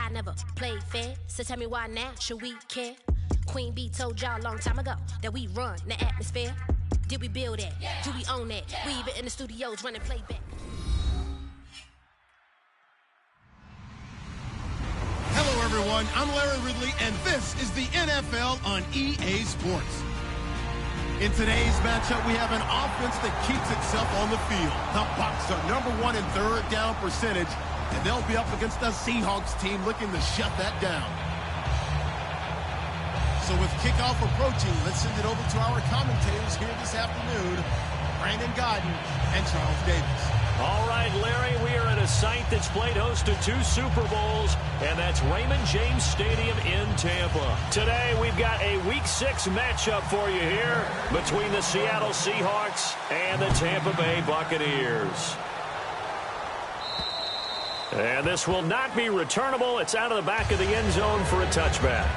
I never played fair, so tell me why now should we care? Queen Bee told y'all a long time ago that we run the atmosphere. Did we build it? Yeah. Do we own it? We even in the studios running playback. Hello, everyone. I'm Larry Ridley, and this is the NFL on EA Sports. In today's matchup, we have an offense that keeps itself on the field. The Bucs are #1 in third down percentage, and they'll be up against the Seahawks team looking to shut that down. So with kickoff approaching, let's send it over to our commentators here this afternoon, Brandon Gaudin and Charles Davis. All right, Larry, we are at a site that's played host to 2 Super Bowls, and that's Raymond James Stadium in Tampa. Today, we've got a Week 6 matchup for you here between the Seattle Seahawks and the Tampa Bay Buccaneers. And this will not be returnable. It's out of the back of the end zone for a touchback.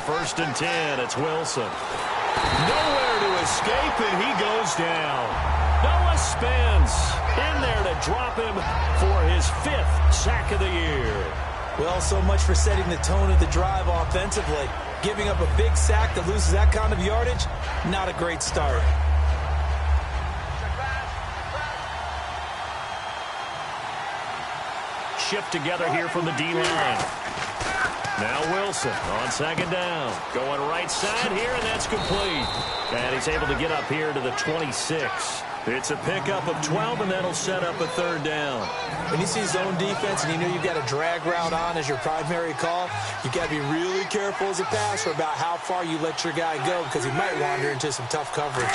First and 10, it's Wilson. Nowhere to escape, and he goes down. Noah Spence in there to drop him for his 5th sack of the year. Well, so much for setting the tone of the drive offensively. Giving up a big sack that loses that kind of yardage, not a great start. Shift together here from the D-line. Now Wilson on second down. Going right side here, and that's complete. And he's able to get up here to the 26. It's a pickup of 12, and that'll set up a third down. When you see zone defense and you know you've got a drag route on as your primary call, you've got to be really careful as a passer about how far you let your guy go because he might wander into some tough coverage.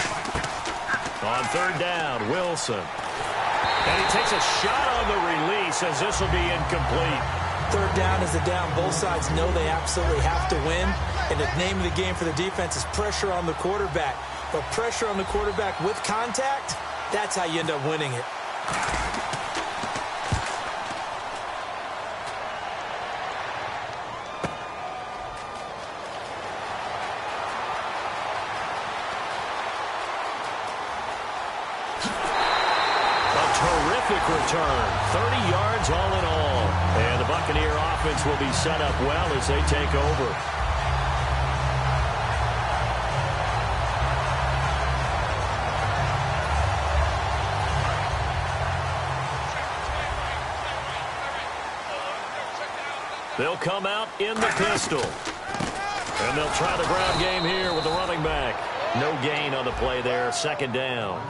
On third down, Wilson. And he takes a shot on the release as this will be incomplete. Third down is the down. Both sides know they absolutely have to win. And the name of the game for the defense is pressure on the quarterback. But pressure on the quarterback with contact, that's how you end up winning it. Return 30 yards all in all, and the Buccaneer offense will be set up well as they take over. They'll come out in the pistol, and they'll try the ground game here with the running back. No gain on the play there, second down.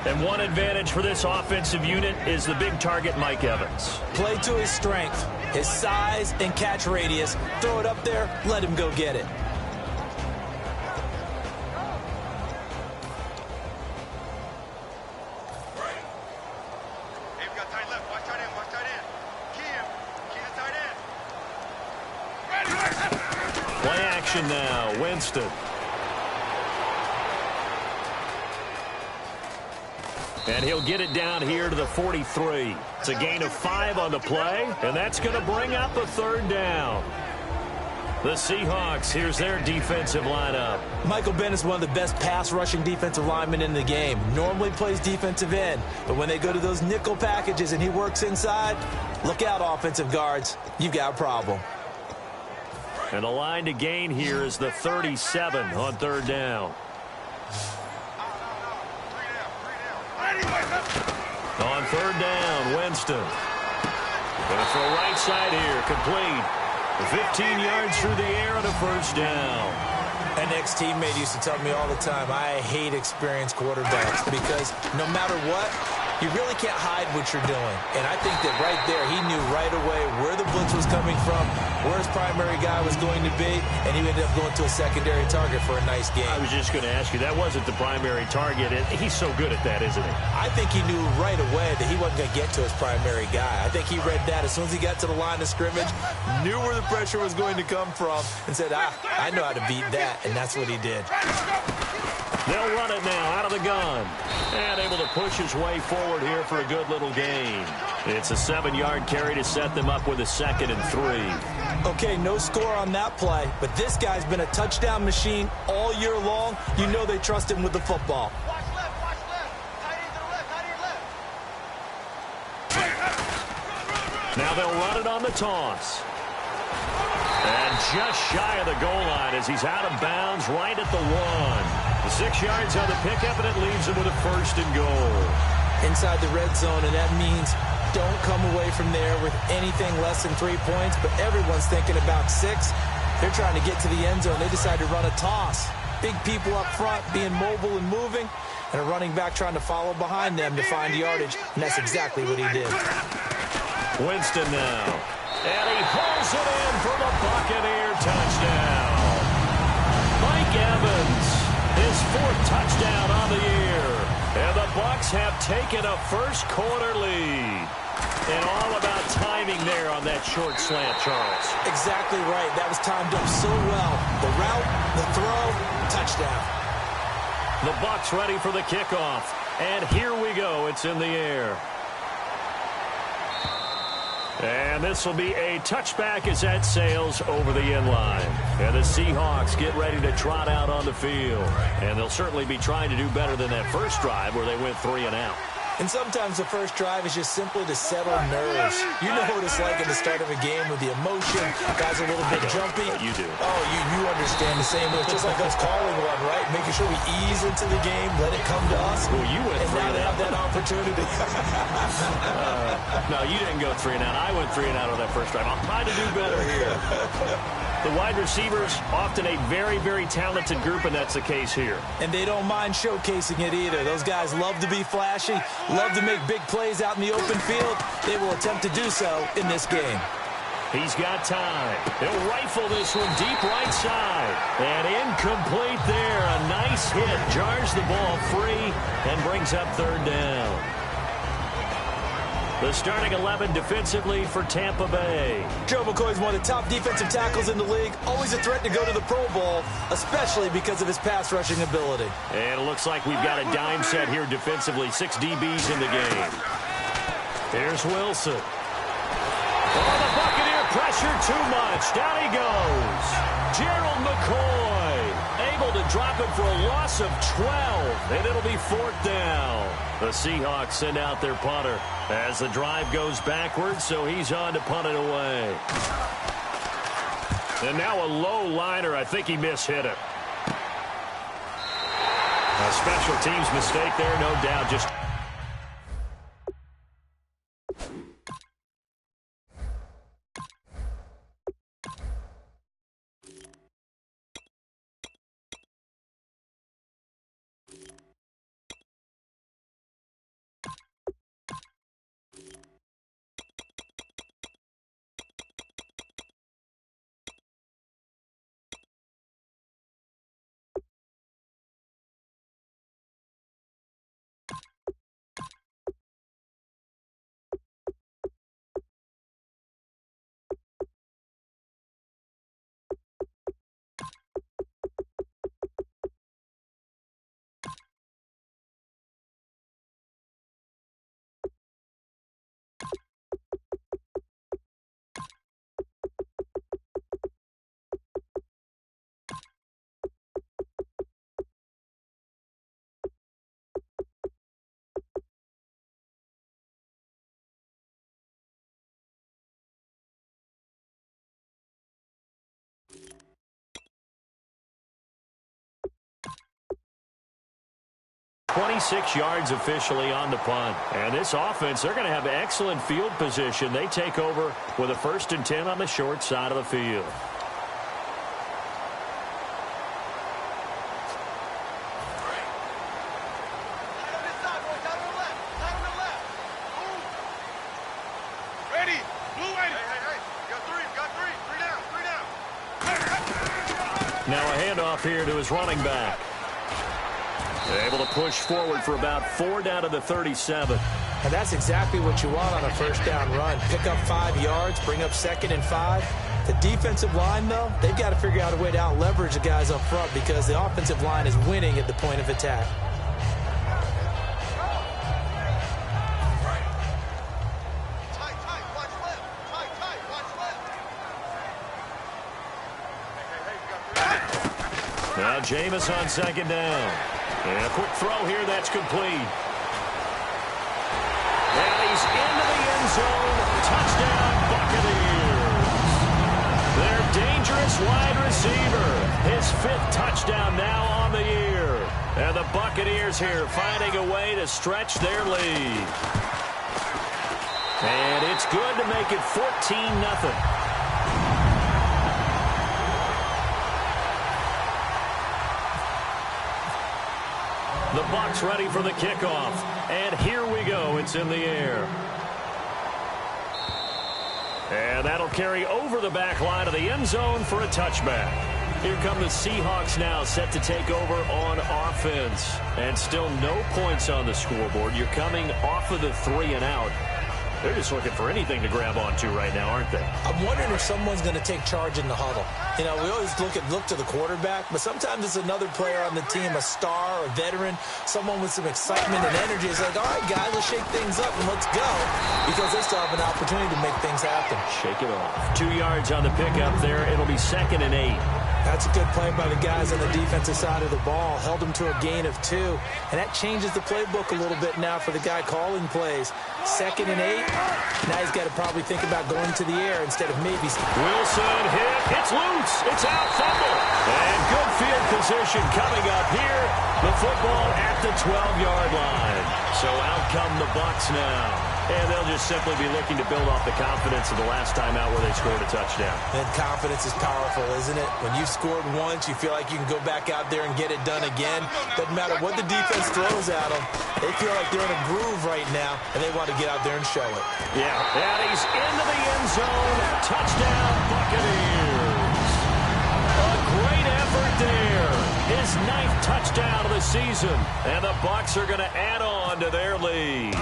And one advantage for this offensive unit is the big target, Mike Evans. Play to his strength, his size and catch radius. Throw it up there, let him go get it. Play action now, Winston. And he'll get it down here to the 43. It's a gain of 5 on the play, and that's going to bring up a third down. The Seahawks, here's their defensive lineup. Michael Bennett is one of the best pass-rushing defensive linemen in the game. Normally plays defensive end, but when they go to those nickel packages and he works inside, look out, offensive guards. You've got a problem. And the line to gain here is the 37 on third down. On third down, Winston. Going to throw right side here, complete. 15 yards through the air on a first down. An ex-teammate used to tell me all the time, I hate experienced quarterbacks because no matter what, You really can't hide what you're doing. And I think that right there, he knew right away where the blitz was coming from, where his primary guy was going to be, and he ended up going to a secondary target for a nice game. I was just going to ask you, that wasn't the primary target. He's so good at that, isn't he? I think he knew right away that he wasn't going to get to his primary guy. I think he read that as soon as he got to the line of scrimmage, knew where the pressure was going to come from, and said, I know how to beat that, and that's what he did. They'll run it now out of the gun. And able to push his way forward here for a good little gain. It's a 7-yard carry to set them up with a 2nd and 3. Okay, no score on that play, but this guy's been a touchdown machine all year long. You know they trust him with the football. Watch left. Tight end to the left. Now they'll run it on the toss. And just shy of the goal line as he's out of bounds right at the 1. 6 yards on the pickup, and it leaves him with a 1st and goal. Inside the red zone, and that means don't come away from there with anything less than 3 points, but everyone's thinking about 6. They're trying to get to the end zone. They decide to run a toss. Big people up front being mobile and moving, and a running back trying to follow behind them to find yardage, and that's exactly what he did. Winston now. And he pulls it in for the Buccaneer touchdown. Mike Evans. His 4th touchdown on the year. And the Bucs have taken a first-quarter lead. And all about timing there on that short slant, Charles. Exactly right. That was timed up so well. The route, the throw, touchdown. The Bucs ready for the kickoff. And here we go. It's in the air. And this will be a touchback as that sails over the inline. And the Seahawks get ready to trot out on the field. And they'll certainly be trying to do better than that first drive where they went 3 and out. And sometimes the first drive is just simply to settle nerves. You know what it's like at the start of a game with the emotion. Guys are a little bit jumpy. But you do. Oh, you understand the same way. It's just like us calling one, right? Making sure we ease into the game, let it come to us. Well, you went 3 and out. And now they have that opportunity. No, you didn't go 3 and out. I went 3 and out on that first drive. I'll try to do better here. The wide receivers, often a very, very talented group, and that's the case here. And they don't mind showcasing it either. Those guys love to be flashy, love to make big plays out in the open field. They will attempt to do so in this game. He's got time. He'll rifle this one deep right side. And incomplete there. A nice hit. Jars the ball free and brings up 3rd down. The starting 11 defensively for Tampa Bay. Joe McCoy's one of the top defensive tackles in the league. Always a threat to go to the Pro Bowl, especially because of his pass rushing ability. And it looks like we've got a dime set here defensively. 6 DBs in the game. Here's Wilson. Oh, the Buccaneer pressure too much. Down he goes. Gerald McCoy able to drop it for a loss of 12. And it'll be 4th down. The Seahawks send out their punter as the drive goes backwards, so he's on to punt it away. And now a low liner. I think he mishit it. A special teams mistake there, no doubt. Just .26 yards officially on the punt. And this offense, they're going to have excellent field position. They take over with a 1st and 10 on the short side of the field. Now a handoff here to his running back. Able to push forward for about 4 down to the 37. And that's exactly what you want on a first down run. Pick up 5 yards, bring up 2nd and 5. The defensive line, though, they've got to figure out a way to out-leverage the guys up front because the offensive line is winning at the point of attack. Now Jameis on 2nd down. And a quick throw here, that's complete. And he's into the end zone. Touchdown, Buccaneers. Their dangerous wide receiver. His 5th touchdown now on the year. And the Buccaneers here finding a way to stretch their lead. And it's good to make it 14-0. The Bucs ready for the kickoff. And here we go. It's in the air. And that'll carry over the back line of the end zone for a touchback. Here come the Seahawks now set to take over on offense. And still no points on the scoreboard. You're coming off of the 3 and out. They're just looking for anything to grab onto right now, aren't they? I'm wondering if someone's going to take charge in the huddle. You know, we always look to the quarterback, but sometimes it's another player on the team, a star, a veteran, someone with some excitement and energy. It's like, all right, guys, let's shake things up and let's go, because they still have an opportunity to make things happen. Shake it off. 2 yards on the pickup there. It'll be 2nd and 8. That's a good play by the guys on the defensive side of the ball. Held them to a gain of 2. And that changes the playbook a little bit now for the guy calling plays. 2nd and 8. Now he's got to probably think about going to the air instead of maybe. Wilson hit. It's loose. It's out. Fumble. And good field position coming up here. The football at the 12-yard line. So out come the Bucs now. And they'll just simply be looking to build off the confidence of the last time out where they scored a touchdown. And confidence is powerful, isn't it? When you've scored once, you feel like you can go back out there and get it done again. Doesn't matter what the defense throws at them. They feel like they're in a groove right now, and they want to get out there and show it. Yeah, and he's into the end zone. Touchdown, Buccaneers. A great effort there. His 9th touchdown of the season. And the Bucs are going to add on to their lead.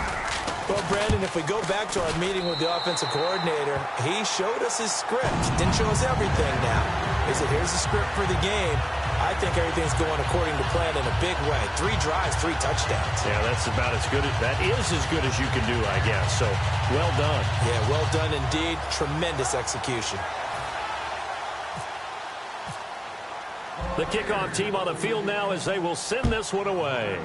Well, Brandon, if we go back to our meeting with the offensive coordinator, he showed us his script. Didn't show us everything now. He said, here's the script for the game. I think everything's going according to plan in a big way. 3 drives, 3 touchdowns. Yeah, that's about as good as, that is as good as you can do, I guess. So, well done. Yeah, well done indeed. Tremendous execution. The kickoff team on the field now as they will send this one away.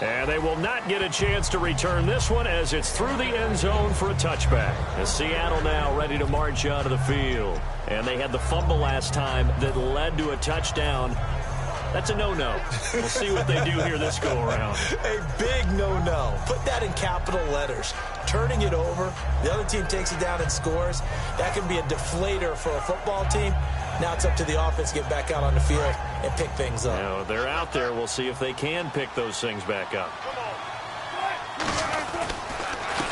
And they will not get a chance to return this one as it's through the end zone for a touchback. As Seattle now ready to march out of the field. And they had the fumble last time that led to a touchdown. That's a no-no. We'll see what they do here this go-around. A big no-no. Put that in capital letters. Turning it over, the other team takes it down and scores. That can be a deflator for a football team. Now it's up to the offense to get back out on the field and pick things up. Now, they're out there. We'll see if they can pick those things back up.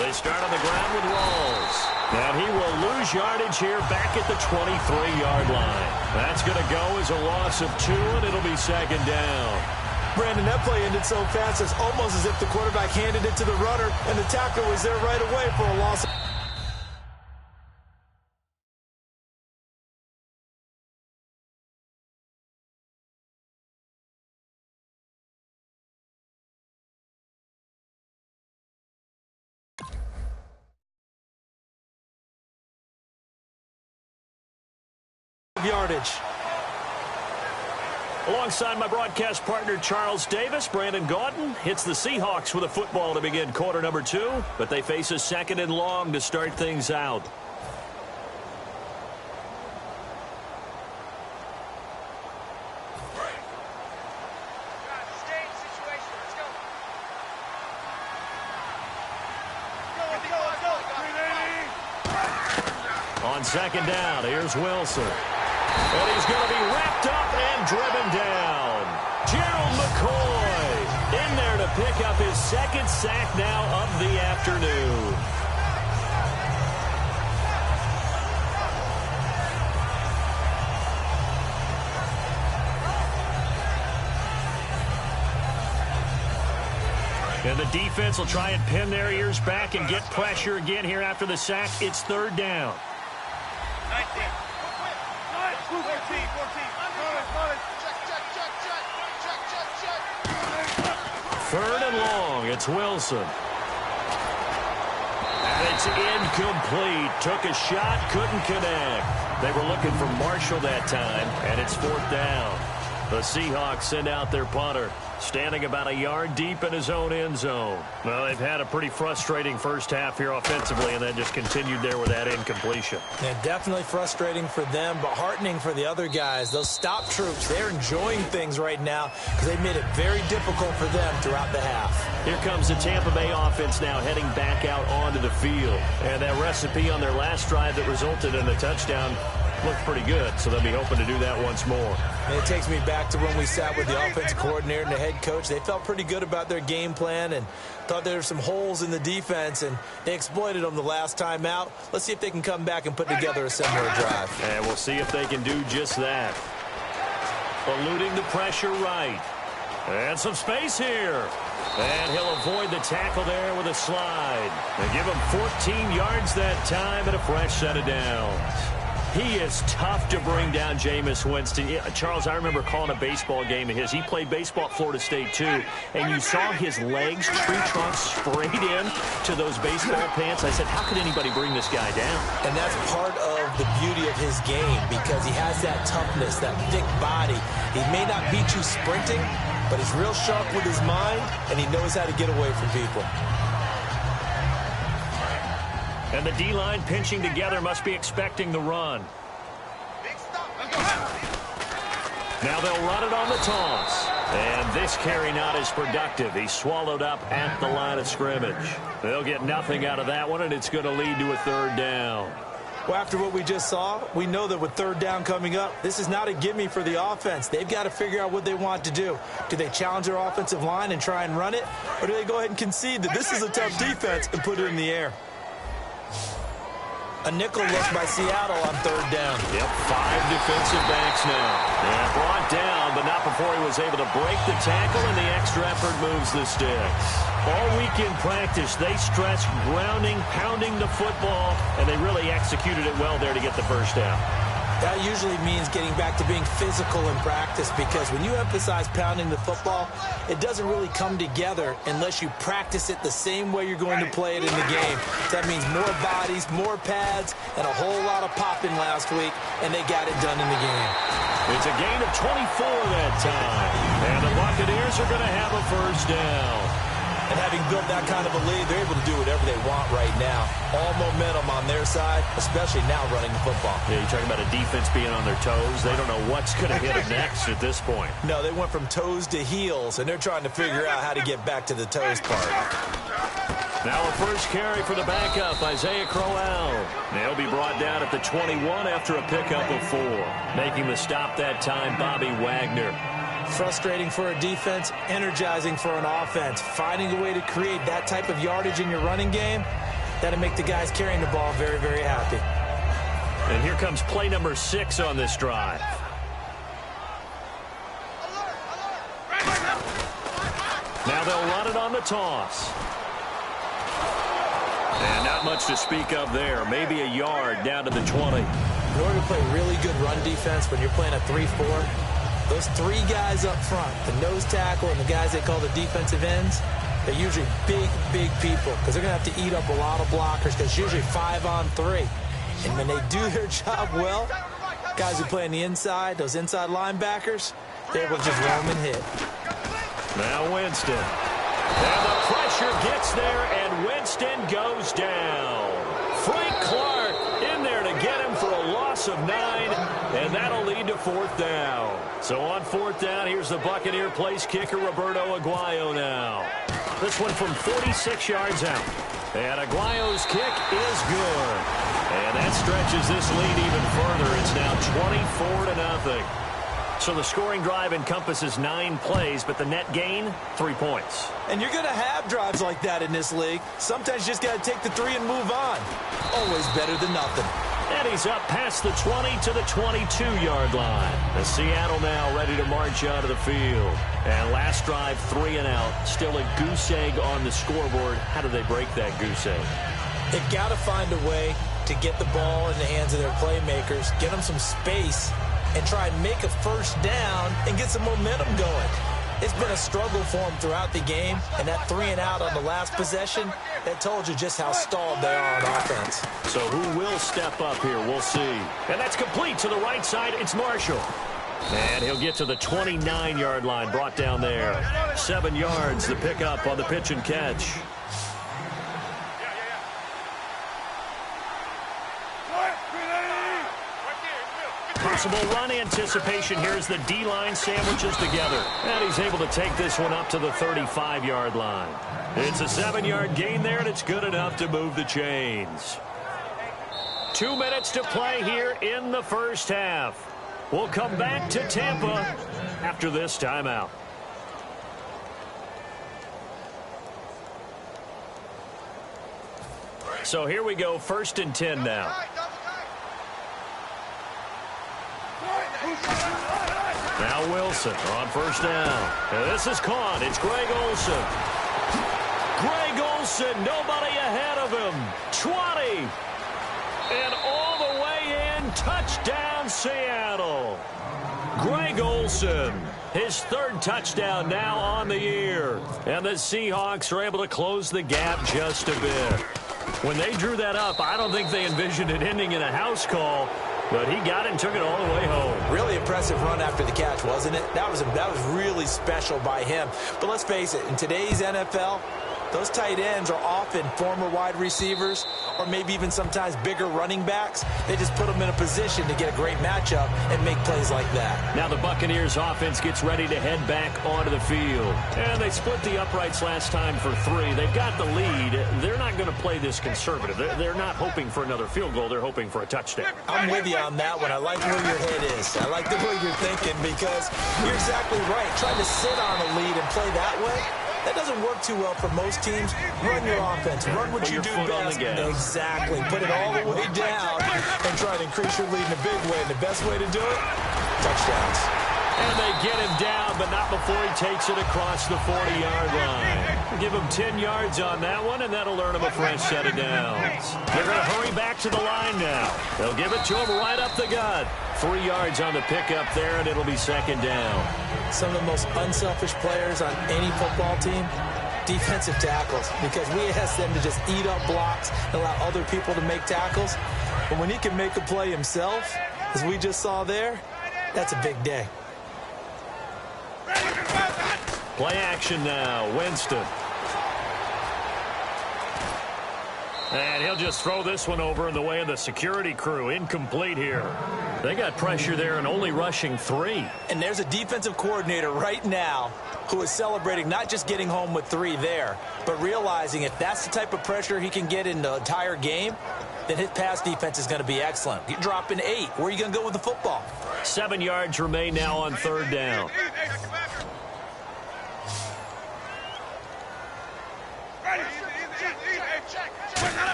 They start on the ground with Rawls. Now he will lose yardage here back at the 23-yard line. That's going to go as a loss of 2, and it'll be 2nd down. Brandon, that play ended so fast, it's almost as if the quarterback handed it to the runner, and the tackle was there right away for a loss. Yardage. Alongside my broadcast partner Charles Davis, Brandon Gaudin hits the Seahawks with a football to begin quarter number 2, but they face a 2nd and long to start things out. On 2nd down, here's Wilson. And he's going to be wrapped up and driven down. Gerald McCoy in there to pick up his 2nd sack now of the afternoon. And the defense will try and pin their ears back and get pressure again here after the sack. It's third down. 19. 14. Third and long. It's Wilson. And it's incomplete. Took a shot, couldn't connect. They were looking for Marshall that time, and it's fourth down. The Seahawks send out their punter, standing about a yard deep in his own end zone. Well, they've had a pretty frustrating first half here offensively, and then just continued there with that incompletion. Yeah, definitely frustrating for them, but heartening for the other guys. Those stop troops, they're enjoying things right now because they've made it very difficult for them throughout the half. Here comes the Tampa Bay offense now heading back out onto the field. And that recipe on their last drive that resulted in the touchdown looked pretty good, so they'll be hoping to do that once more. And it takes me back to when we sat with the offensive coordinator and the head coach. They felt pretty good about their game plan and thought there were some holes in the defense, and they exploited them the last time out. Let's see if they can come back and put together a similar drive. And we'll see if they can do just that. Eluding the pressure right. And some space here. And he'll avoid the tackle there with a slide. They give him 14 yards that time and a fresh set of downs. He is tough to bring down, Jameis Winston. Yeah, Charles, I remember calling a baseball game of his. He played baseball at Florida State, too. And you saw his legs, tree trunks sprayed in to those baseball pants. I said, how could anybody bring this guy down? And that's part of the beauty of his game because he has that toughness, that thick body. He may not beat you sprinting, but he's real sharp with his mind, and he knows how to get away from people. And the D-line pinching together must be expecting the run. Now they'll run it on the toss. And this carry not as productive. He's swallowed up at the line of scrimmage. They'll get nothing out of that one, and it's going to lead to a third down. Well, after what we just saw, we know that with third down coming up, this is not a gimme for the offense. They've got to figure out what they want to do. Do they challenge their offensive line and try and run it? Or do they go ahead and concede that this is a tough defense and put it in the air? A nickel look by Seattle on third down. Yep, 5 defensive backs now. Yeah, brought down, but not before he was able to break the tackle, and the extra effort moves the sticks. All week in practice, they stressed grounding, pounding the football, and they really executed it well there to get the first down. That usually means getting back to being physical in practice because when you emphasize pounding the football, it doesn't really come together unless you practice it the same way you're going to play it in the game. That means more bodies, more pads, and a whole lot of popping last week, and they got it done in the game. It's a gain of 24 that time, and the Buccaneers are going to have a first down. And having built that kind of a lead, they're able to do whatever they want right now. All momentum on their side, especially now running the football. Yeah, you're talking about a defense being on their toes. They don't know what's going to hit them next at this point. No, they went from toes to heels, and they're trying to figure out how to get back to the toes part. Now a first carry for the backup, Isaiah Crowell. They'll be brought down at the 21 after a pickup of 4. Making the stop that time, Bobby Wagner. Frustrating for a defense, energizing for an offense. Finding a way to create that type of yardage in your running game, that'll make the guys carrying the ball very, very happy. And here comes play number 6 on this drive. Now they'll run it on the toss. And not much to speak of there. Maybe a yard down to the 20. In order to play really good run defense when you're playing a 3-4, those 3 guys up front, the nose tackle and the guys they call the defensive ends, they're usually big, big people because they're going to have to eat up a lot of blockers because it's usually 5-on-3. And when they do their job well, guys who play on the inside, those inside linebackers, they're able to just roam and hit. Now Winston. And the pressure gets there, and Winston goes down. Frank Clark in there to get him for a loss of 9, and that'll lead to fourth down. So on fourth down, here's the Buccaneer place kicker, Roberto Aguayo now. This one from 46 yards out. And Aguayo's kick is good. And that stretches this lead even further. It's now 24-0. So the scoring drive encompasses 9 plays, but the net gain, 3 points. And you're going to have drives like that in this league. Sometimes you just got to take the 3 and move on. Always better than nothing. And he's up past the 20 to the 22-yard line. The Seattle now ready to march out of the field. And last drive, 3 and out. Still a goose egg on the scoreboard. How do they break that goose egg? They've got to find a way to get the ball in the hands of their playmakers, get them some space, and try and make a first down and get some momentum going. It's been a struggle for them throughout the game, and that 3 and out on the last possession, that told you just how stalled they are on offense. So who will step up here? We'll see. And that's complete to the right side. It's Marshall. And he'll get to the 29-yard line, brought down there. 7 yards, the pickup on the pitch and catch. Possible run anticipation here as the D-line sandwiches together. And he's able to take this one up to the 35-yard line. It's a 7-yard gain there, and it's good enough to move the chains. 2 minutes to play here in the first half. We'll come back to Tampa after this timeout. So here we go, 1st and 10 now. Now Wilson on first down. And this is caught. It's Greg Olsen. Greg Olsen, nobody ahead of him. 20. And all the way in, touchdown Seattle. Greg Olsen, his 3rd touchdown now on the year. And the Seahawks are able to close the gap just a bit. When they drew that up, I don't think they envisioned it ending in a house call. But he got it and took it all the way home. Really impressive run after the catch, wasn't it? That was really special by him. But let's face it, in today's NFL, those tight ends are often former wide receivers or maybe even sometimes bigger running backs. They just put them in a position to get a great matchup and make plays like that. Now the Buccaneers offense gets ready to head back onto the field. And they split the uprights last time for 3. They've got the lead. They're not going to play this conservative. They're not hoping for another field goal. They're hoping for a touchdown. I'm with you on that one. I like where your head is. I like the way you're thinking because you're exactly right. Trying to sit on a lead and play that way, that doesn't work too well for most teams. Run your offense. Run what you do best. Exactly. Put it all the way down and try to increase your lead in a big way. And the best way to do it, touchdowns. And they get him down, but not before he takes it across the 40-yard line. Give him 10 yards on that one, and that'll earn him a fresh set of downs. They're going to hurry back to the line now. They'll give it to him right up the gut. 3 yards on the pickup there, and it'll be 2nd down. Some of the most unselfish players on any football team, defensive tackles, because we ask them to just eat up blocks and allow other people to make tackles. But when he can make a play himself, as we just saw there, that's a big day. Play action now, Winston. And he'll just throw this one over in the way of the security crew. Incomplete here. They got pressure there and only rushing 3. And there's a defensive coordinator right now who is celebrating not just getting home with 3 there, but realizing if that's the type of pressure he can get in the entire game, then his pass defense is going to be excellent. You're dropping 8. Where are you going to go with the football? 7 yards remain now on 3rd down.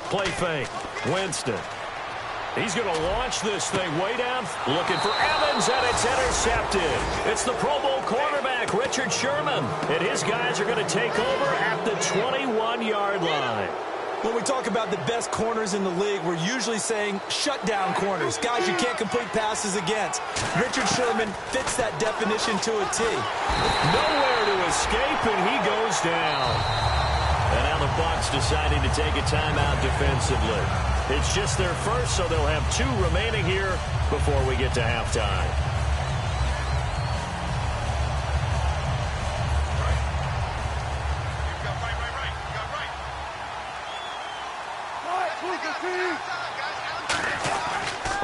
Play fake. Winston. He's going to launch this thing way down. Looking for Evans, and it's intercepted. It's the Pro Bowl cornerback, Richard Sherman. And his guys are going to take over at the 21-yard line. When we talk about the best corners in the league, we're usually saying shutdown corners, guys you can't complete passes against. Richard Sherman fits that definition to a T. Nowhere to escape, and he goes down. And now the Bucs deciding to take a timeout defensively. It's just their first, so they'll have 2 remaining here before we get to halftime.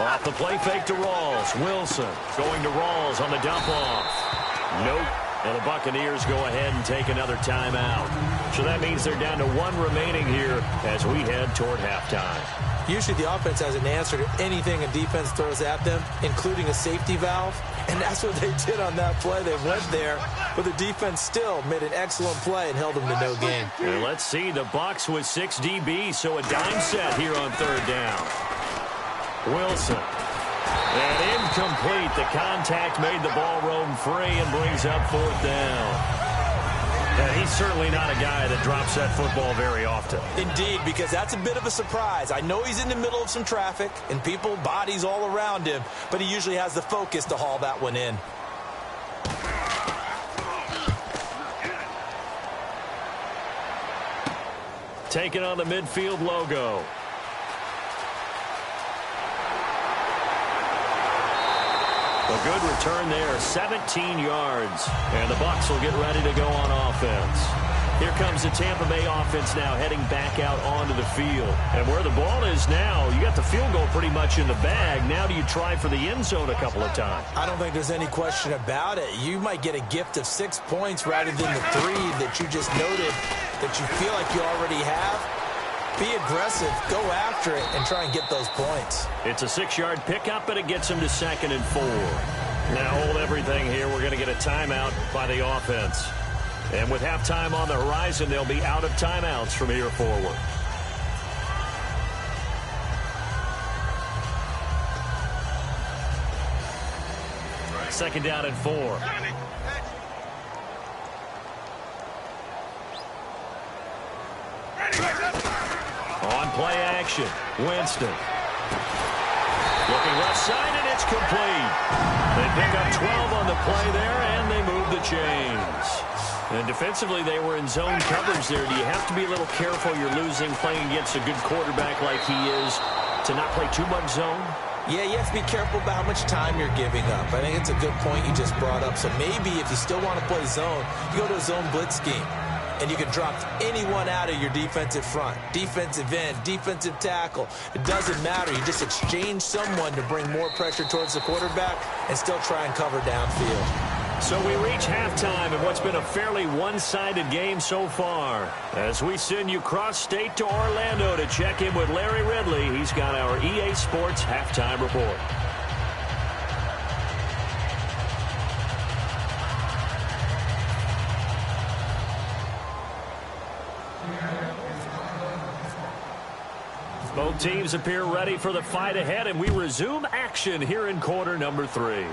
Off the play fake to Rawls. Wilson going to Rawls on the dump off. Nope. And the Buccaneers go ahead and take another timeout. So that means they're down to 1 remaining here as we head toward halftime. Usually the offense has an answer to anything a defense throws at them, including a safety valve. And that's what they did on that play. They went there, but the defense still made an excellent play and held them to no gain. And let's see, the Bucs with 6 DBs, so a dime set here on 3rd down. Wilson. And incomplete. The contact made the ball roam free and brings up 4th down. And he's certainly not a guy that drops that football very often. Indeed, because that's a bit of a surprise. I know he's in the middle of some traffic and people, bodies all around him, but he usually has the focus to haul that one in. Taking on the midfield logo. A good return there, 17 yards. And the Bucs will get ready to go on offense. Here comes the Tampa Bay offense now heading back out onto the field. And where the ball is now, you got the field goal pretty much in the bag. Now do you try for the end zone a couple of times? I don't think there's any question about it. You might get a gift of 6 points rather than the 3 that you just noted that you feel like you already have. Be aggressive, go after it, and try and get those points. It's a 6-yard pickup, but it gets him to 2nd and 4. Now hold everything here. We're going to get a timeout by the offense. And with halftime on the horizon, they'll be out of timeouts from here forward. Second down and 4. On play action, Winston. Looking left side, and it's complete. They pick up 12 on the play there, and they move the chains. And defensively, they were in zone coverage there. Do you have to be a little careful you're losing playing against a good quarterback like he is to not play too much zone? Yeah, you have to be careful about how much time you're giving up. I think it's a good point you just brought up. So maybe if you still want to play zone, you go to a zone blitz scheme. And you can drop anyone out of your defensive front, defensive end, defensive tackle. It doesn't matter. You just exchange someone to bring more pressure towards the quarterback and still try and cover downfield. So we reach halftime in what's been a fairly one-sided game so far. As we send you cross-state to Orlando to check in with Larry Ridley, he's got our EA Sports halftime report. Both teams appear ready for the fight ahead, and we resume action here in quarter number 3.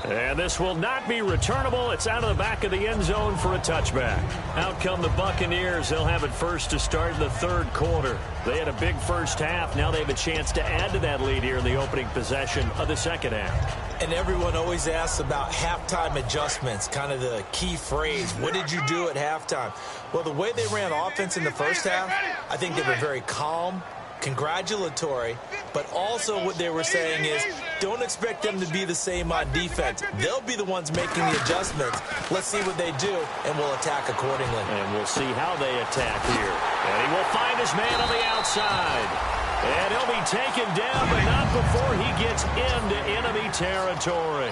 And this will not be returnable. It's out of the back of the end zone for a touchback. Out come the Buccaneers. They'll have it first to start the 3rd quarter. They had a big first half. Now they have a chance to add to that lead here in the opening possession of the 2nd half. And everyone always asks about halftime adjustments, kind of the key phrase. What did you do at halftime? Well, the way they ran offense in the first half, I think they were very calm, congratulatory, but also what they were saying is don't expect them to be the same on defense. They'll be the ones making the adjustments. Let's see what they do, and we'll attack accordingly. And we'll see how they attack here. And he will find his man on the outside. And he'll be taken down, but not before he gets into enemy territory.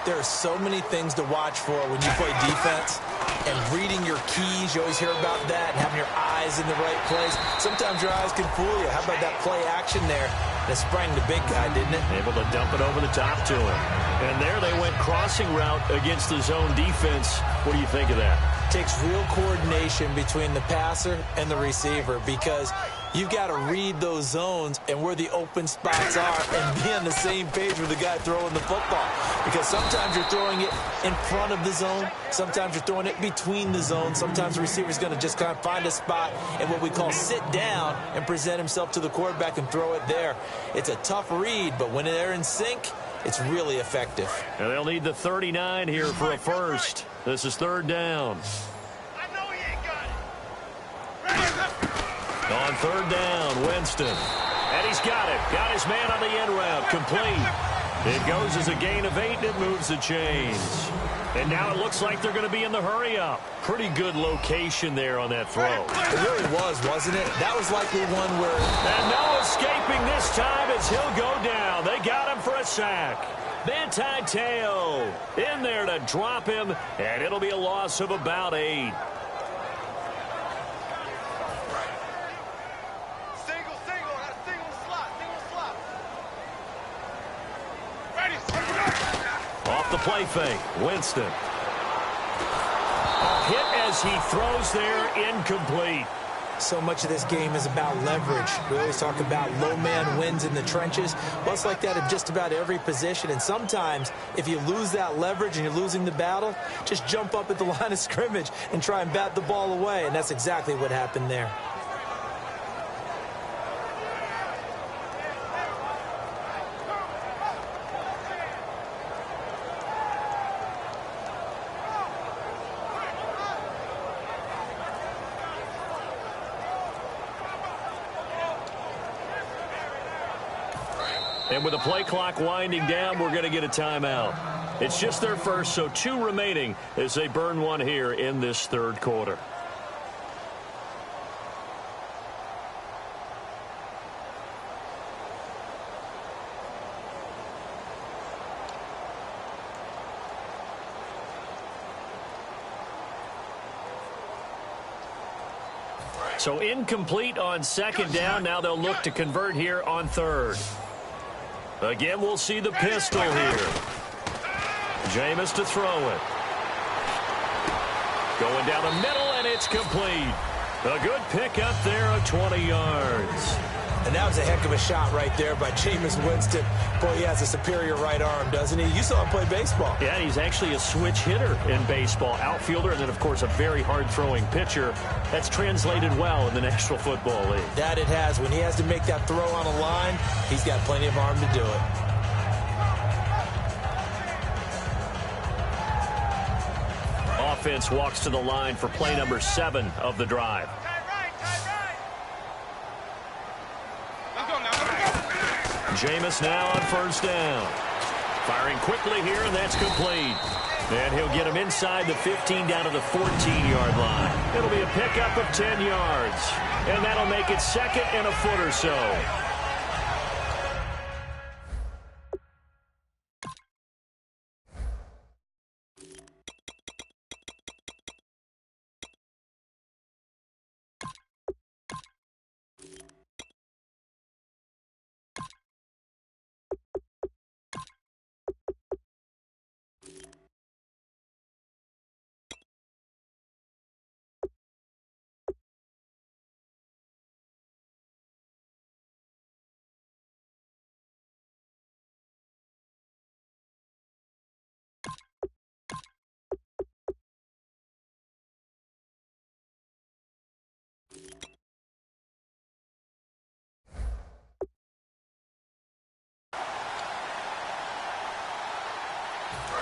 There are so many things to watch for when you play defense. And reading your keys, you always hear about that, and having your eyes in the right place. Sometimes your eyes can fool you. How about that play action there? That sprang the big guy, didn't it? Able to dump it over the top to him. And there they went crossing route against the zone defense. What do you think of that? Takes real coordination between the passer and the receiver because you've got to read those zones and where the open spots are and be on the same page with the guy throwing the football. Because sometimes you're throwing it in front of the zone. Sometimes you're throwing it between the zones. Sometimes the receiver's going to just kind of find a spot and what we call sit down and present himself to the quarterback and throw it there. It's a tough read, but when they're in sync, it's really effective. And they'll need the 39 here for a first. This is 3rd down. I know he ain't got it. On 3rd down, Winston. And he's got it. Got his man on the end route. Complete. It goes as a gain of 8, and it moves the chains. And now it looks like they're going to be in the hurry-up. Pretty good location there on that throw. It really was, wasn't it? That was likely one where... And no escaping this time as he'll go down. They got him for a sack. Manti Te'o in there to drop him, and it'll be a loss of about 8. Off the play fake, Winston. A hit as he throws there, incomplete. So much of this game is about leverage. We always talk about low man wins in the trenches. Well, it's like that in just about every position. And sometimes, if you lose that leverage and you're losing the battle, just jump up at the line of scrimmage and try and bat the ball away. And that's exactly what happened there. And with the play clock winding down, we're going to get a timeout. It's just their first, so 2 remaining as they burn one here in this third quarter. So incomplete on second down. Now they'll look to convert here on third. Again, we'll see the pistol here. Jameis to throw it. Going down the middle, and it's complete. A good pickup there of 20 yards. And that was a heck of a shot right there by Jameis Winston. Boy, he has a superior right arm, doesn't he? You saw him play baseball. Yeah, he's actually a switch hitter in baseball. Outfielder, and then, of course, a very hard-throwing pitcher. That's translated well in the National Football League. That it has. When he has to make that throw on a line, he's got plenty of arm to do it. Offense walks to the line for play number 7 of the drive. Jameis now on first down. Firing quickly here, and that's complete. And he'll get him inside the 15 down to the 14-yard line. It'll be a pickup of 10 yards. And that'll make it second and a foot or so.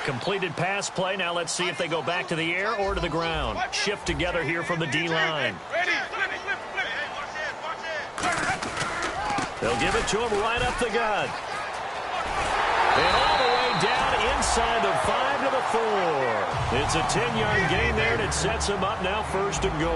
Completed pass play. Now let's see if they go back to the air or to the ground. Shift together here from the D-line. They'll give it to him right up the gut. And all the way down inside the 5 to the 4. It's a 10-yard gain there, and it sets them up now first and goal.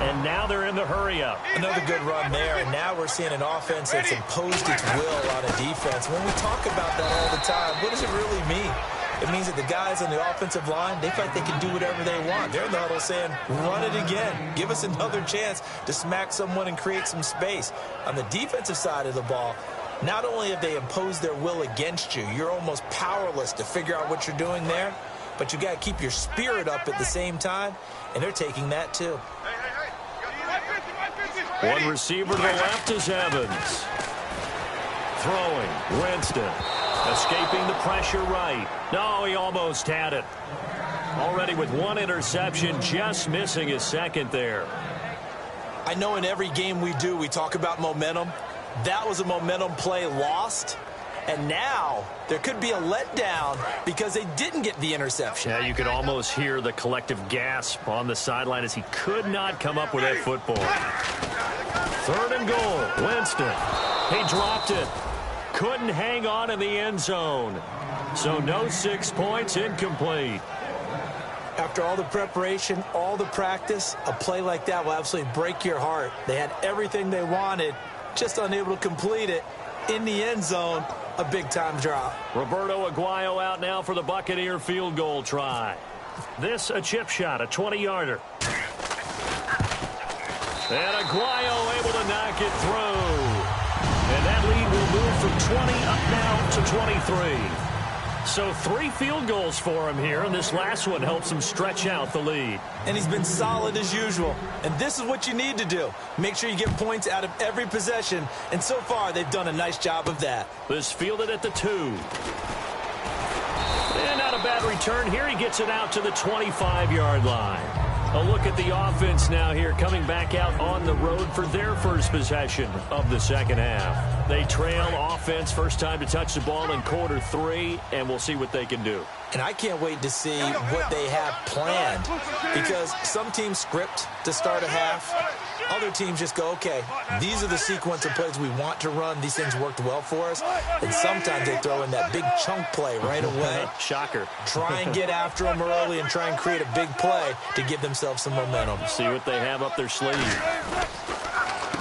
And now they're in the hurry-up. Another good run there, and now we're seeing an offense that's imposed its will on a defense. When we talk about that all the time, what does it really mean? It means that the guys on the offensive line, they feel like they can do whatever they want. They're in the huddle saying, run it again. Give us another chance to smack someone and create some space. On the defensive side of the ball, not only have they imposed their will against you, you're almost powerless to figure out what you're doing there, but you got to keep your spirit up at the same time, and they're taking that too. One receiver to the left is Evans. Throwing, Winston. Escaping the pressure right. No, he almost had it. Already with one interception, just missing his second there. I know in every game we do, we talk about momentum. That was a momentum play lost. And now there could be a letdown because they didn't get the interception. Yeah, you could almost hear the collective gasp on the sideline as he could not come up with that football. 3rd and goal, Winston. He dropped it. Couldn't hang on in the end zone. So no 6 points, incomplete. After all the preparation, all the practice, a play like that will absolutely break your heart. They had everything they wanted, just unable to complete it. In the end zone, a big-time drop. Roberto Aguayo out now for the Buccaneer field goal try. This a chip shot, a 20-yarder. And Aguayo able to knock it through. And that lead will move from 20 up now to 23. So 3 field goals for him here, and this last one helps him stretch out the lead. And he's been solid as usual. And this is what you need to do. Make sure you get points out of every possession. And so far, they've done a nice job of that. This fielded at the 2. And not a bad return here. He gets it out to the 25-yard line. A look at the offense now here, coming back out on the road for their first possession of the second half. They trail offense, first time to touch the ball in quarter 3, and we'll see what they can do. And I can't wait to see what they have planned, because some teams script to start a half. Other teams just go, okay, these are the sequence of plays we want to run. These things worked well for us. And sometimes they throw in that big chunk play right away. Shocker. Try and get after them early and try and create a big play to give themselves some momentum. See what they have up their sleeve.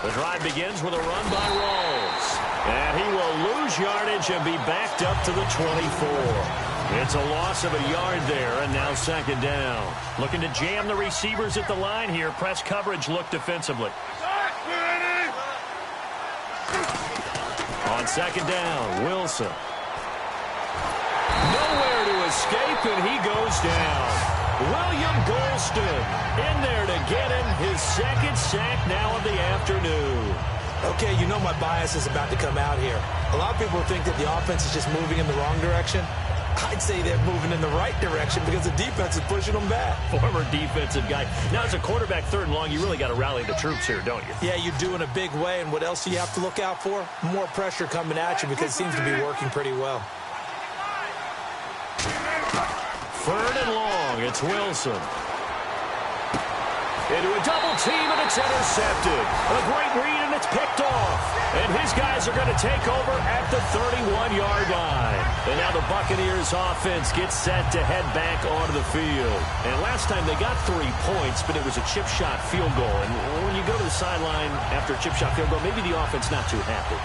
The drive begins with a run by Rawls. And he will lose yardage and be backed up to the 24. It's a loss of a yard there, and now second down. Looking to jam the receivers at the line here. Press coverage look defensively. On second down, Wilson. Nowhere to escape, and he goes down. William Golston in there to get him his second sack now of the afternoon. Okay, you know my bias is about to come out here. A lot of people think that the offense is just moving in the wrong direction. I'd say they're moving in the right direction because the defense is pushing them back. Former defensive guy. Now, as a quarterback, 3rd and long, you really got to rally the troops here, don't you? Yeah, you do in a big way. And what else do you have to look out for? More pressure coming at you because it seems to be working pretty well. 3rd and long, it's Wilson. Into a double team, and it's intercepted. A great read, and it's picked off. And his guys are going to take over at the 31-yard line. And now the Buccaneers offense gets set to head back onto the field. And last time they got 3 points, but it was a chip shot field goal. And when you go to the sideline after a chip shot field goal, maybe the offense not too happy.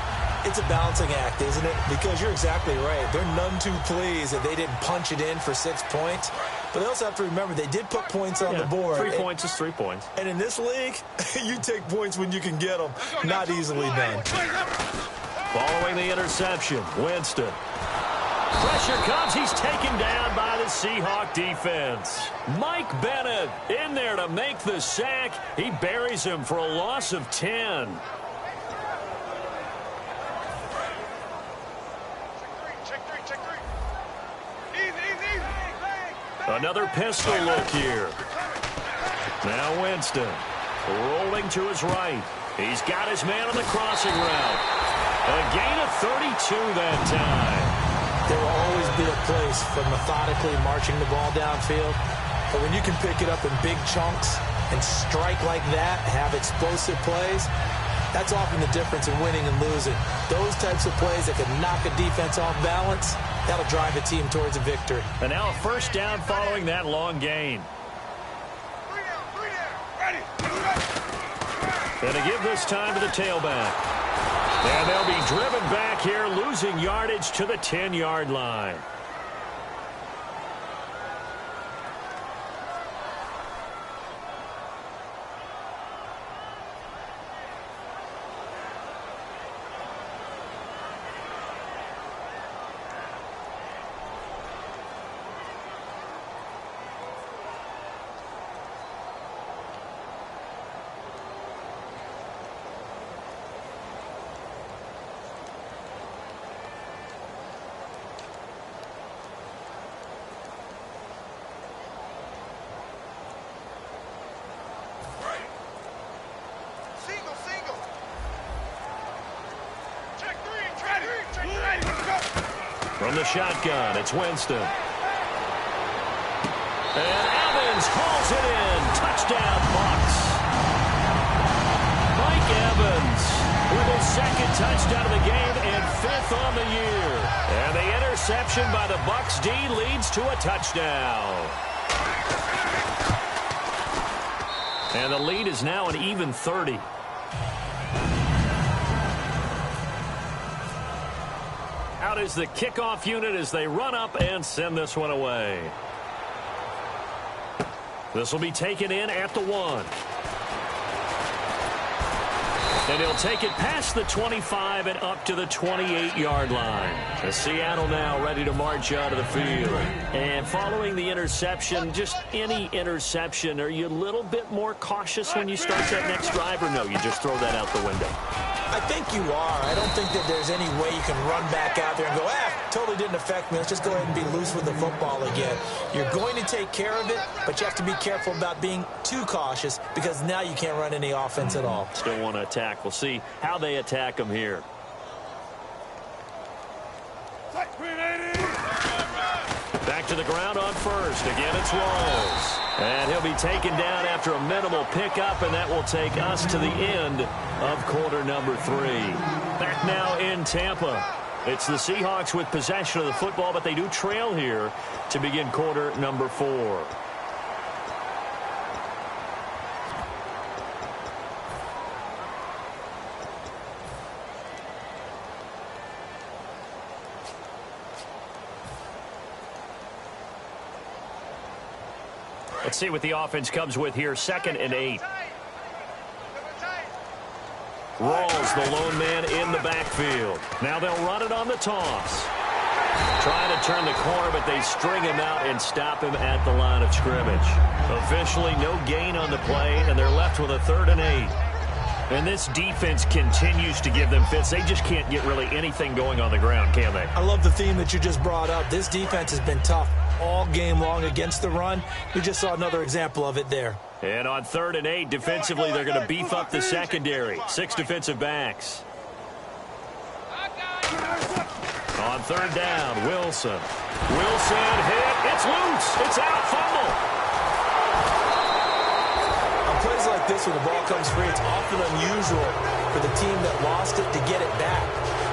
It's a balancing act, isn't it? Because you're exactly right. They're none too pleased that they didn't punch it in for 6 points. But they also have to remember they did put points on the board. 3 points is 3 points. And in this league, you take points when you can get them. Not easily done. Following the interception, Winston. Pressure comes. He's taken down by the Seahawk defense. Mike Bennett in there to make the sack. He buries him for a loss of 10. Another pistol look here. Now Winston rolling to his right. He's got his man on the crossing route. A gain of 32 that time. There will always be a place for methodically marching the ball downfield. But when you can pick it up in big chunks and strike like that, have explosive plays, that's often the difference in winning and losing. Those types of plays that can knock a defense off balance, that'll drive a team towards a victory. And now a first down following that long gain. And to give this time to the tailback. And they'll be driven back here, losing yardage to the 10-yard line. From the shotgun, it's Winston. And Evans hauls it in. Touchdown, Bucs. Mike Evans with his 2nd touchdown of the game and 5th on the year. And the interception by the Bucs D leads to a touchdown. And the lead is now an even 30. Out is the kickoff unit as they run up and send this one away. This will be taken in at the 1. And he'll take it past the 25 and up to the 28-yard line. As Seattle now ready to march out of the field. And following the interception, just any interception, are you a little bit more cautious when you start that next drive, or no, you just throw that out the window? I think you are. I don't think that there's any way you can run back out there and go, totally didn't affect me. Let's just go ahead and be loose with the football again. You're going to take care of it, but you have to be careful about being too cautious because now you can't run any offense at all. Still want to attack. We'll see how they attack them here. Back to the ground on first. Again, it's Rawls. And he'll be taken down after a minimal pickup, and that will take us to the end of quarter number 3. Back now in Tampa. It's the Seahawks with possession of the football, but they do trail here to begin quarter number 4. Let's see what the offense comes with here. 2nd and 8. Rawls, the lone man in the backfield. Now they'll run it on the toss. Trying to turn the corner, but they string him out and stop him at the line of scrimmage. Officially, no gain on the play, and they're left with a 3rd and 8. And this defense continues to give them fits. They just can't get really anything going on the ground, can they? I love the theme that you just brought up. This defense has been tough all game long against the run. We just saw another example of it there. And on 3rd and 8, defensively, they're going to beef up the secondary. 6 defensive backs. On 3rd down, Wilson. Wilson hit. It's loose. It's out. Fumble. On plays like this, when the ball comes free, it's often unusual for the team that lost it to get it back.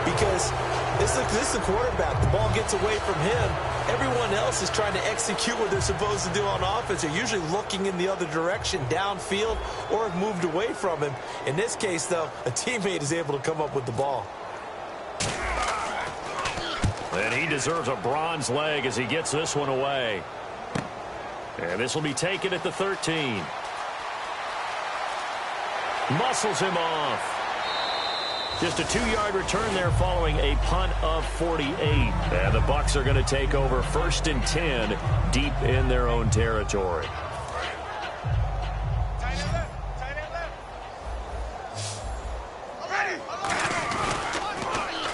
Because this is the quarterback. The ball gets away from him. Everyone else is trying to execute what they're supposed to do on offense. They're usually looking in the other direction, downfield, or have moved away from him. In this case, though, a teammate is able to come up with the ball. And he deserves a bronze leg as he gets this one away. And this will be taken at the 13. Muscles him off. Just a 2-yard return there following a punt of 48. And the Bucs are going to take over 1st and 10 deep in their own territory.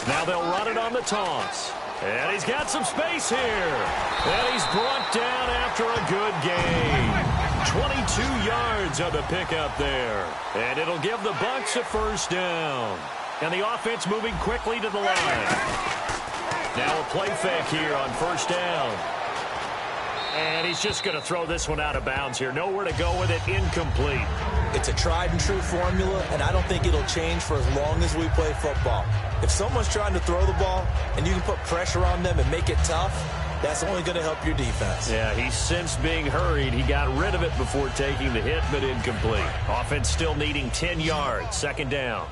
Now they'll run it on the toss. And he's got some space here. And he's brought down after a good gain. 22 yards on the pickup there. And it'll give the Bucs a 1st down. And the offense moving quickly to the line. Now a play fake here on 1st down. And he's just going to throw this one out of bounds here. Nowhere to go with it. Incomplete. It's a tried and true formula, and I don't think it'll change for as long as we play football. If someone's trying to throw the ball and you can put pressure on them and make it tough, that's only going to help your defense. Yeah, he's since being hurried. He got rid of it before taking the hit, but incomplete. Offense still needing 10 yards. 2nd down.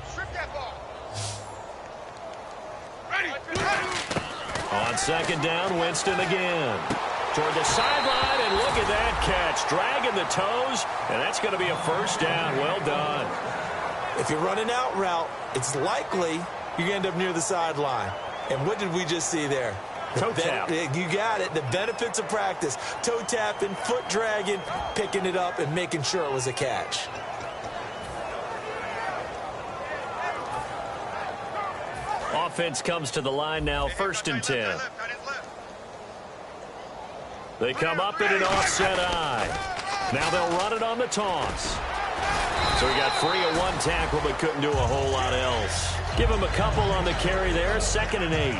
On 2nd down, Winston again. Toward the sideline, and look at that catch. Dragging the toes, and that's going to be a 1st down. Well done. If you're running out route, it's likely you're going to end up near the sideline. And what did we just see there? Toe tap. You got it. The benefits of practice. Toe tapping, foot dragging, picking it up, and making sure it was a catch. Offense comes to the line now, 1st and 10. They come up in an offset eye. Now they'll run it on the toss. So he got free of 1 tackle, but couldn't do a whole lot else. Give him a couple on the carry there, 2nd and 8.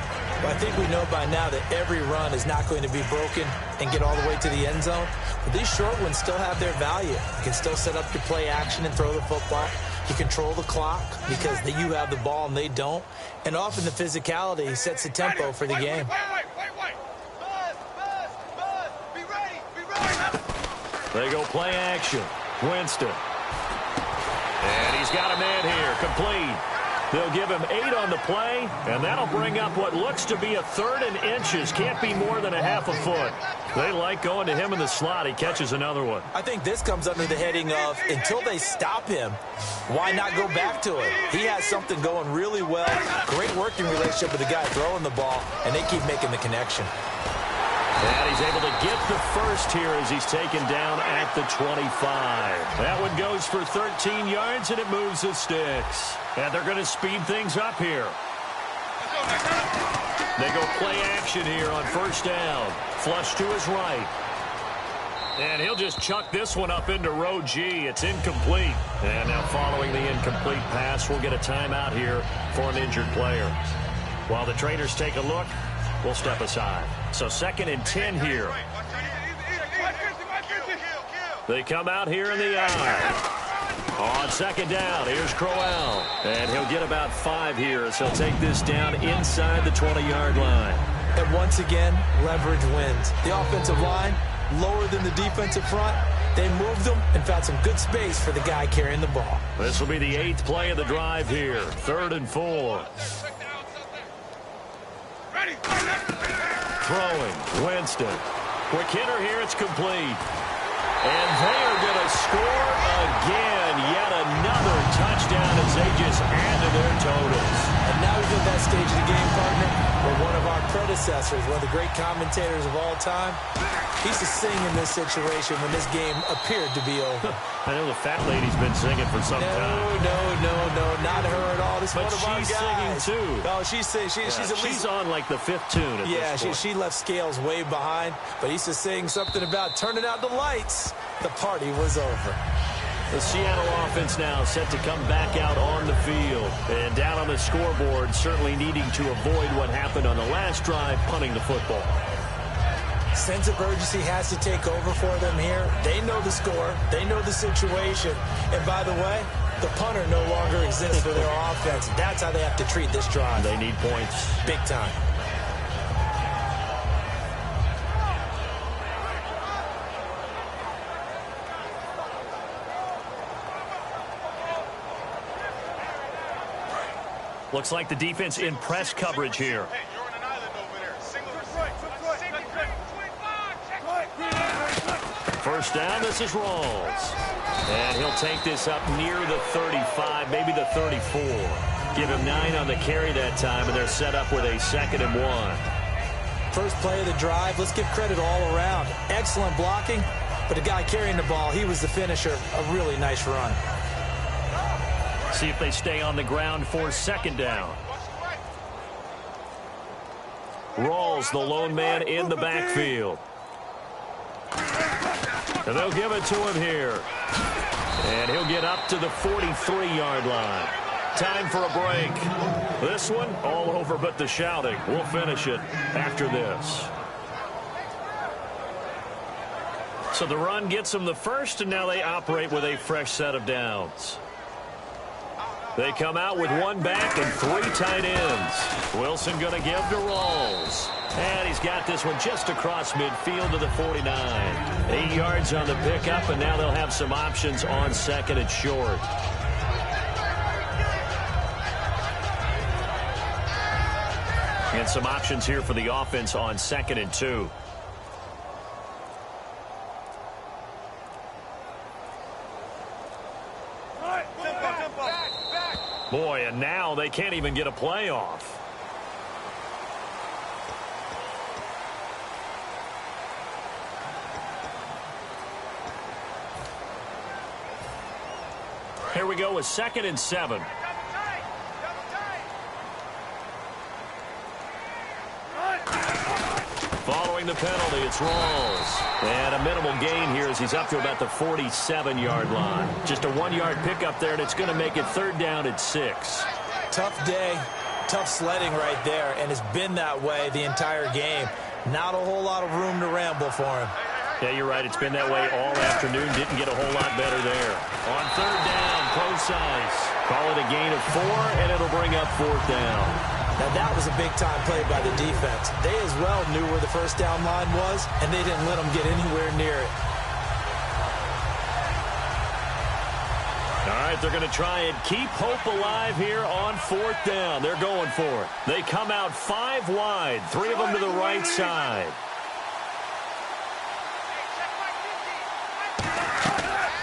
Well, I think we know by now that every run is not going to be broken and get all the way to the end zone. But these short ones still have their value. You can still set up your play action and throw the football. You control the clock because you have the ball and they don't. And often the physicality sets the tempo for the game. They go play action. Winston. And he's got a man here. Complete. They'll give him 8 on the play, and that'll bring up what looks to be a 3rd and inches. Can't be more than a half a foot. They like going to him in the slot. He catches another one. I think this comes under the heading of until they stop him, why not go back to him? He has something going really well. Great working relationship with the guy throwing the ball, and they keep making the connection. And he's able to get the first here as he's taken down at the 25. That one goes for 13 yards, and it moves the sticks. And they're going to speed things up here. They go play action here on 1st down. Flush to his right. And he'll just chuck this one up into row G. It's incomplete. And now following the incomplete pass, we'll get a timeout here for an injured player. While the traders take a look, we'll step aside. So 2nd and 10 here. They come out here in the eye. On 2nd down, here's Crowell. And he'll get about 5 here as he'll take this down inside the 20-yard line. And once again, leverage wins. The offensive line, lower than the defensive front. They moved them and found some good space for the guy carrying the ball. This will be the 8th play of the drive here. 3rd and 4. Throwing, Winston. Quick hitter here, it's complete. And they are going to score again. Yet another touchdown as they just add to their totals. And now we've at that stage of the game, partner, where one of our predecessors, one of the great commentators of all time, he used to sing in this situation when this game appeared to be over. I know the fat lady's been singing for some time. No, not her at all. This is one of our guys. But she's singing too. Oh, she's singing. She's on like the 5th tune at this point. She left Scales way behind, but he used to sing something about turning out the lights. The party was over. The Seattle offense now set to come back out on the field. And down on the scoreboard, certainly needing to avoid what happened on the last drive, punting the football. Sense of urgency has to take over for them here. They know the score. They know the situation. And by the way, the punter no longer exists for their offense. That's how they have to treat this drive. They need points. Big time. Looks like the defense in press coverage here. Hey, you're on an island over there. Single right. 1st down, this is Rawls. And he'll take this up near the 35, maybe the 34. Give him 9 on the carry that time, and they're set up with a 2nd and 1. First play of the drive, let's give credit all around. Excellent blocking, but the guy carrying the ball, he was the finisher. A really nice run. See if they stay on the ground for 2nd down. Rawls, the lone man in the backfield. And they'll give it to him here. And he'll get up to the 43-yard line. Time for a break. This one, all over but the shouting. We'll finish it after this. So the run gets them the first, and now they operate with a fresh set of downs. They come out with 1 back and 3 tight ends. Wilson going to give to Rawls. And he's got this one just across midfield to the 49. 8 yards on the pickup, and now they'll have some options on 2nd and short. And some options here for the offense on 2nd and 2. Boy, and now they can't even get a play off. Here we go with 2nd and 7. Following the penalty, it's Rawls. And a minimal gain here as he's up to about the 47-yard line. Just a 1-yard pickup there, and it's going to make it 3rd down at 6. Tough day, tough sledding right there, and it's been that way the entire game. Not a whole lot of room to ramble for him. Yeah, you're right. It's been that way all afternoon. Didn't get a whole lot better there. On 3rd down, Prosise. Call it a gain of 4, and it'll bring up 4th down. Now, that was a big-time play by the defense. They as well knew where the 1st down line was, and they didn't let them get anywhere near it. All right, they're going to try and keep hope alive here on 4th down. They're going for it. They come out 5 wide, 3 of them to the right side.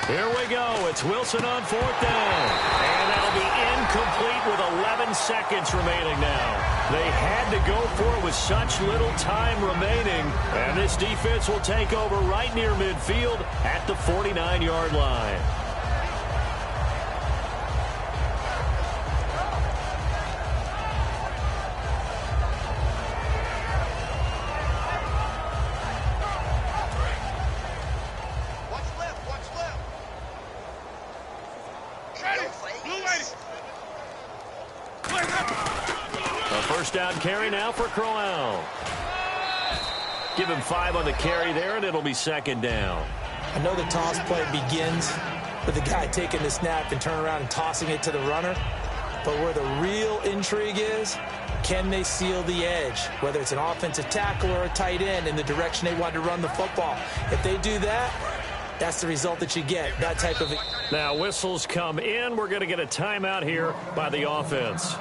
Here we go. It's Wilson on 4th down. And that'll be incomplete with 11 seconds remaining now. They had to go for it with such little time remaining. And this defense will take over right near midfield at the 49-yard line. First down carry now for Crowell. Give him 5 on the carry there, and it'll be 2nd down. I know the toss play begins with the guy taking the snap and turning around and tossing it to the runner. But where the real intrigue is, can they seal the edge, whether it's an offensive tackle or a tight end, in the direction they want to run the football? If they do that, that's the result that you get, that type of... Now whistles come in. We're going to get a timeout here by the offense.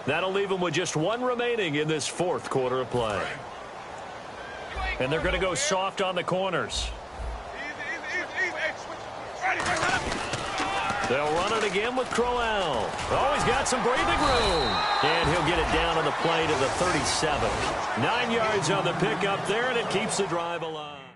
That'll leave them with just 1 remaining in this 4th quarter of play. And they're going to go soft on the corners. They'll run it again with Crowell. Oh, he's got some breathing room. And he'll get it down on the play to the 37. 9 yards on the pickup there, and it keeps the drive alive.